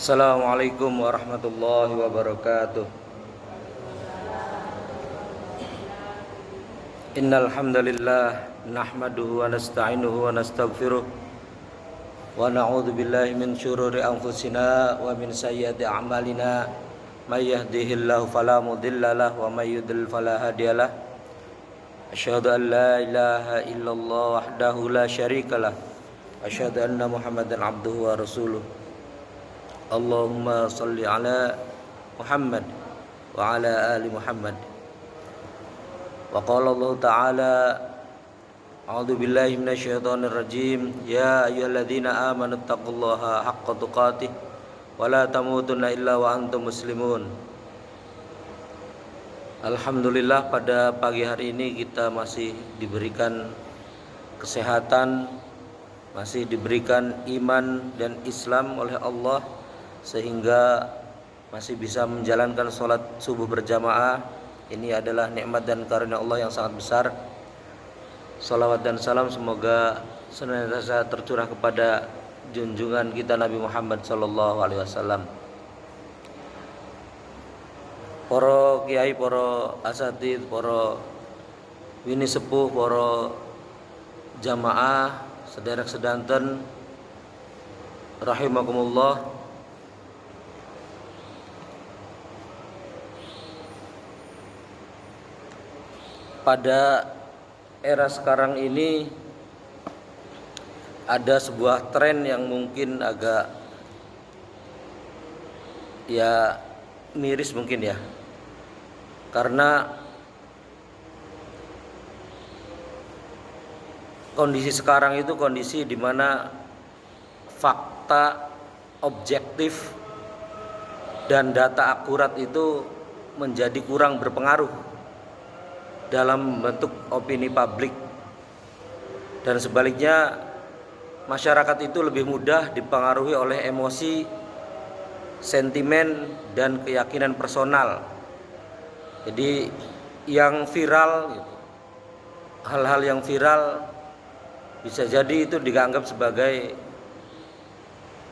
Assalamualaikum warahmatullahi wabarakatuh. Innal hamdalillah nahmaduhu wa nasta'inuhu wa nastaghfiruh wa na'udzu billahi min syururi anfusina wa min sayyiati a'malina. May yahdihillahu fala mudilla lahu wa may yudlil fala hadiyalah. Asyhadu an la ilaha illallah wahdahu la syarikalah. Asyhadu anna Muhammadan abduhu wa rasuluh. Allahumma salli ala Muhammad wa ala ali Muhammad. Wa qala Allah ta'ala a'udzu billahi minasyaitonir rajim ya ayyuhalladzina amanu taqullaha haqqa tuqatih wa la tamutunna illa wa antum muslimun. Alhamdulillah, pada pagi hari ini kita masih diberikan kesehatan, masih diberikan iman dan Islam oleh Allah, sehingga masih bisa menjalankan sholat subuh berjamaah. Ini adalah nikmat dan karunia Allah yang sangat besar. Salawat dan salam semoga senantiasa tercurah kepada junjungan kita Nabi Muhammad SAW. Para kiai, para asatidz, para wini sepuh, para jamaah sederek sedanten rahimakumullah. Pada era sekarang ini ada sebuah tren yang mungkin agak miris mungkin ya. Karena kondisi sekarang itu kondisi di mana fakta objektif dan data akurat itu menjadi kurang berpengaruh dalam bentuk opini publik, dan sebaliknya masyarakat itu lebih mudah dipengaruhi oleh emosi, sentimen, dan keyakinan personal. Jadi yang viral, hal-hal yang viral bisa jadi itu dianggap sebagai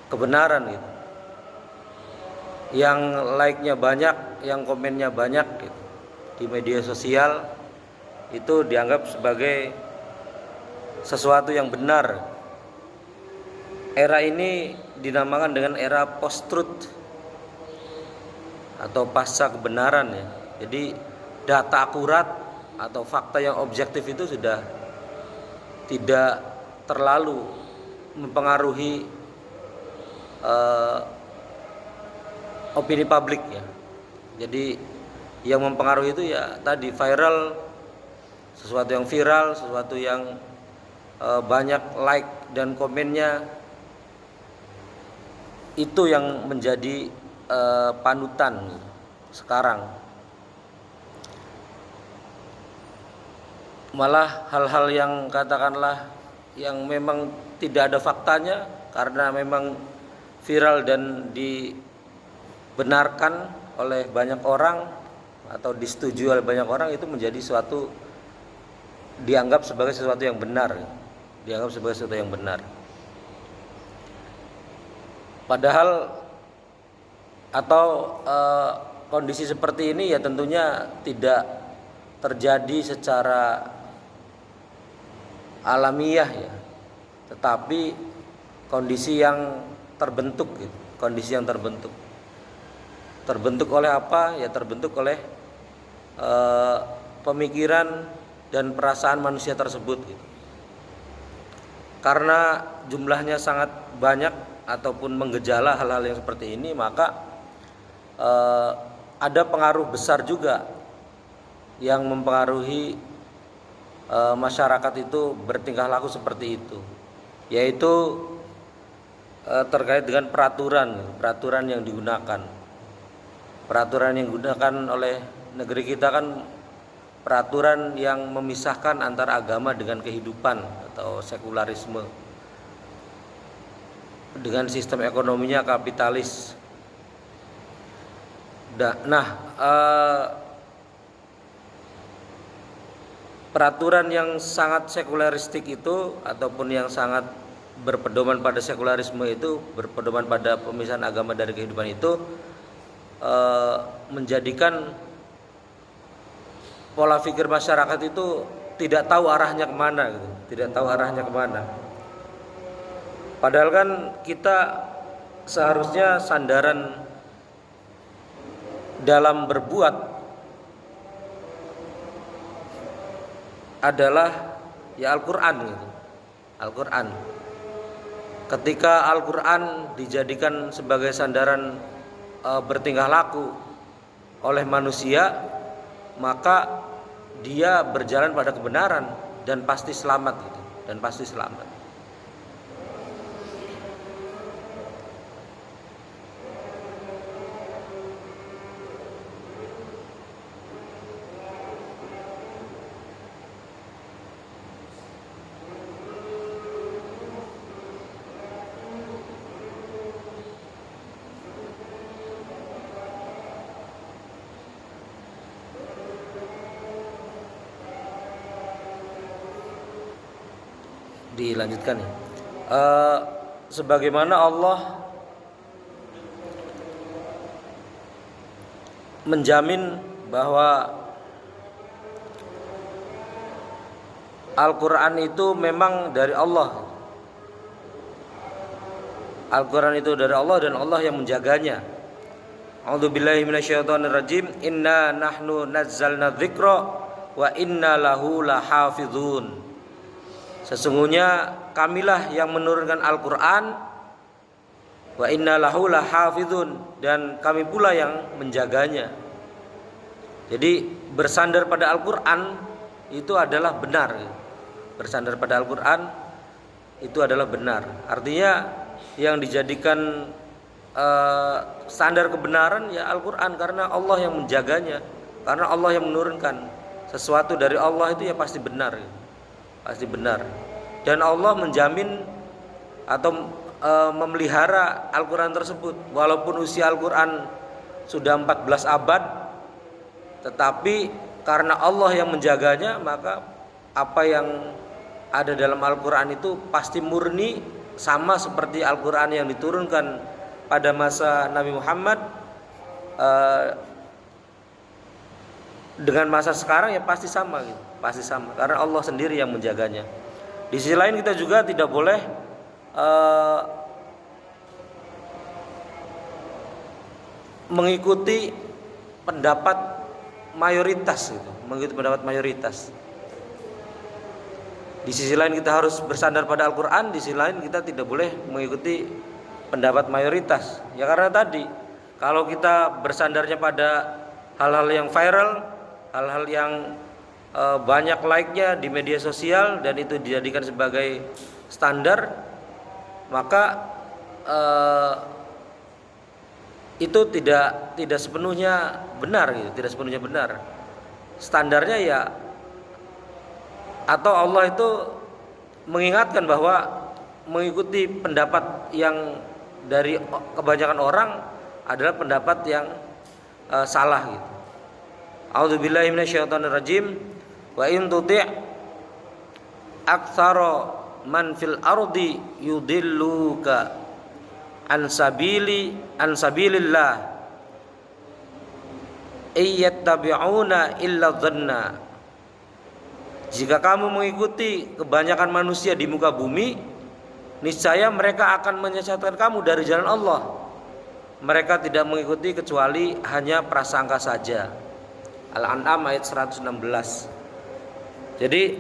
kebenaran gitu. Yang like-nya banyak, yang komennya banyak gitu, di media sosial itu dianggap sebagai sesuatu yang benar. Era ini dinamakan dengan era post-truth atau pasca kebenaran ya. Jadi data akurat atau fakta yang objektif itu sudah tidak terlalu mempengaruhi opini publik ya. Jadi yang mempengaruhi itu ya tadi viral, sesuatu yang viral, sesuatu yang banyak like dan komennya, itu yang menjadi panutan sekarang. Malah hal-hal yang katakanlah yang memang tidak ada faktanya, karena memang viral dan dibenarkan oleh banyak orang atau disetujui oleh banyak orang, itu menjadi suatu dianggap sebagai sesuatu yang benar, dianggap sebagai sesuatu yang benar. Padahal kondisi seperti ini ya tentunya tidak terjadi secara alamiah ya, tetapi kondisi yang terbentuk gitu, kondisi yang terbentuk oleh apa ya, terbentuk oleh pemikiran dan perasaan manusia tersebut gitu. Karena jumlahnya sangat banyak ataupun menggejala hal-hal yang seperti ini, maka ada pengaruh besar juga yang mempengaruhi masyarakat itu bertingkah laku seperti itu, yaitu terkait dengan peraturan yang digunakan. Peraturan yang digunakan oleh negeri kita kan peraturan yang memisahkan antara agama dengan kehidupan atau sekularisme, dengan sistem ekonominya kapitalis. Peraturan yang sangat sekuleristik itu ataupun yang sangat berpedoman pada sekularisme itu, berpedoman pada pemisahan agama dari kehidupan itu, menjadikan pola pikir masyarakat itu tidak tahu arahnya kemana gitu, tidak tahu arahnya kemana. Padahal kan kita seharusnya sandaran dalam berbuat adalah ya Al-Quran gitu. Al-Quran. Ketika Al-Quran dijadikan sebagai sandaran bertingkah laku oleh manusia, maka dia berjalan pada kebenaran dan pasti selamat gitu, dan pasti selamat. Dilanjutkan ya. Sebagaimana Allah menjamin bahwa Al-Quran itu memang dari Allah. Al-Quran itu dari Allah dan Allah yang menjaganya. A'udzubillahi minasyaitonirrajim. Inna nahnu nazzalna dzikra wa inna lahu lahafizun. Sesungguhnya kamilah yang menurunkan Al-Quran, wa inna lahu lahafizun, dan kami pula yang menjaganya. Jadi bersandar pada Al-Quran itu adalah benar. Bersandar pada Al-Quran itu adalah benar. Artinya yang dijadikan standar kebenaran ya Al-Quran, karena Allah yang menjaganya, karena Allah yang menurunkan. Sesuatu dari Allah itu ya pasti benar, pasti benar. Dan Allah menjamin atau memelihara Al-Quran tersebut. Walaupun usia Al-Quran sudah 14 abad, tetapi karena Allah yang menjaganya, maka apa yang ada dalam Al-Quran itu pasti murni, sama seperti Al-Quran yang diturunkan pada masa Nabi Muhammad. Dengan masa sekarang ya pasti sama gitu, pasti sama, karena Allah sendiri yang menjaganya. Di sisi lain kita juga tidak boleh mengikuti pendapat mayoritas gitu, mengikuti pendapat mayoritas. Di sisi lain kita harus bersandar pada Al-Quran, di sisi lain kita tidak boleh mengikuti pendapat mayoritas. Ya karena tadi kalau kita bersandarnya pada hal-hal yang viral, hal-hal yang banyak like-nya di media sosial dan itu dijadikan sebagai standar, maka itu tidak sepenuhnya benar gitu, tidak sepenuhnya benar. Standarnya ya, atau Allah itu mengingatkan bahwa mengikuti pendapat yang dari kebanyakan orang adalah pendapat yang salah gitu. A'udzubillahi minasyaitonirrajim. Wa in tuti' aktsara man fil ardi yudilluka an sabilillah iyattabi'una illa dhanna. Jika kamu mengikuti kebanyakan manusia di muka bumi, niscaya mereka akan menyesatkan kamu dari jalan Allah. Mereka tidak mengikuti kecuali hanya prasangka saja. Al-An'am ayat 116. Jadi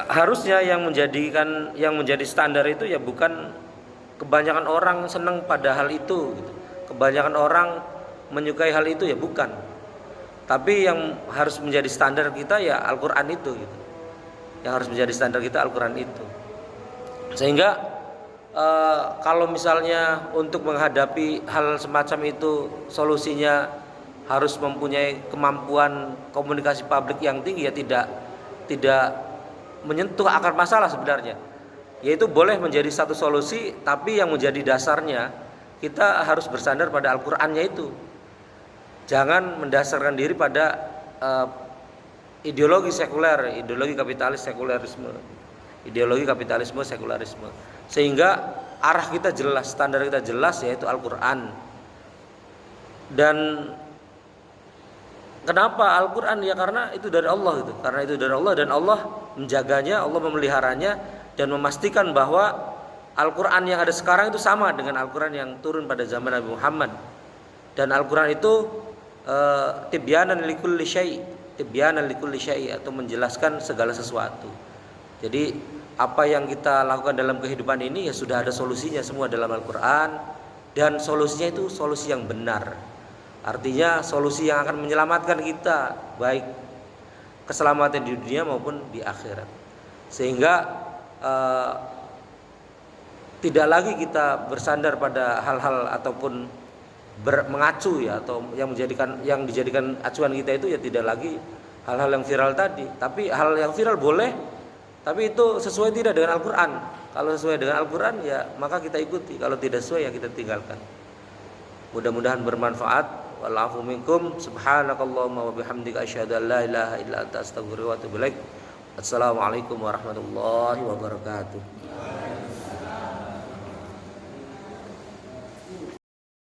harusnya yang menjadi standar itu ya bukan kebanyakan orang senang pada hal itu gitu. Kebanyakan orang menyukai hal itu ya bukan. Tapi yang harus menjadi standar kita ya Al-Quran itu gitu. Yang harus menjadi standar kita Al-Quran itu. Sehingga kalau misalnya untuk menghadapi hal semacam itu solusinya harus mempunyai kemampuan komunikasi publik yang tinggi, ya tidak menyentuh akar masalah sebenarnya. Yaitu boleh menjadi satu solusi, tapi yang menjadi dasarnya kita harus bersandar pada Al-Qur'annya itu. Jangan mendasarkan diri pada ideologi sekuler, ideologi kapitalis sekulerisme. ideologi kapitalisme sekularisme. Sehingga arah kita jelas, standar kita jelas, yaitu Al-Qur'an. Dan kenapa Al-Qur'an? Ya karena itu dari Allah gitu. Karena itu dari Allah dan Allah menjaganya, Allah memeliharanya dan memastikan bahwa Al-Qur'an yang ada sekarang itu sama dengan Al-Qur'an yang turun pada zaman Nabi Muhammad. Dan Al-Qur'an itu tibyanan likulli syai', tibyanan likulli syai' atau menjelaskan segala sesuatu. Jadi apa yang kita lakukan dalam kehidupan ini ya sudah ada solusinya semua dalam Al-Qur'an, dan solusinya itu solusi yang benar. Artinya solusi yang akan menyelamatkan kita, baik keselamatan di dunia maupun di akhirat. Sehingga tidak lagi kita bersandar pada hal-hal ataupun mengacu ya, atau yang dijadikan acuan kita itu ya tidak lagi hal-hal yang viral tadi. Tapi hal yang viral boleh, tapi itu sesuai tidak dengan Al-Qur'an. Kalau sesuai dengan Al-Qur'an ya maka kita ikuti, kalau tidak sesuai ya kita tinggalkan. Mudah-mudahan bermanfaat. Wa'alafu minkum. Subhanakallahumma wa bihamdika asyhadu an la ilaha illa anta astaghfiruka wa atubu ilaik. Assalamualaikum warahmatullahi wabarakatuh.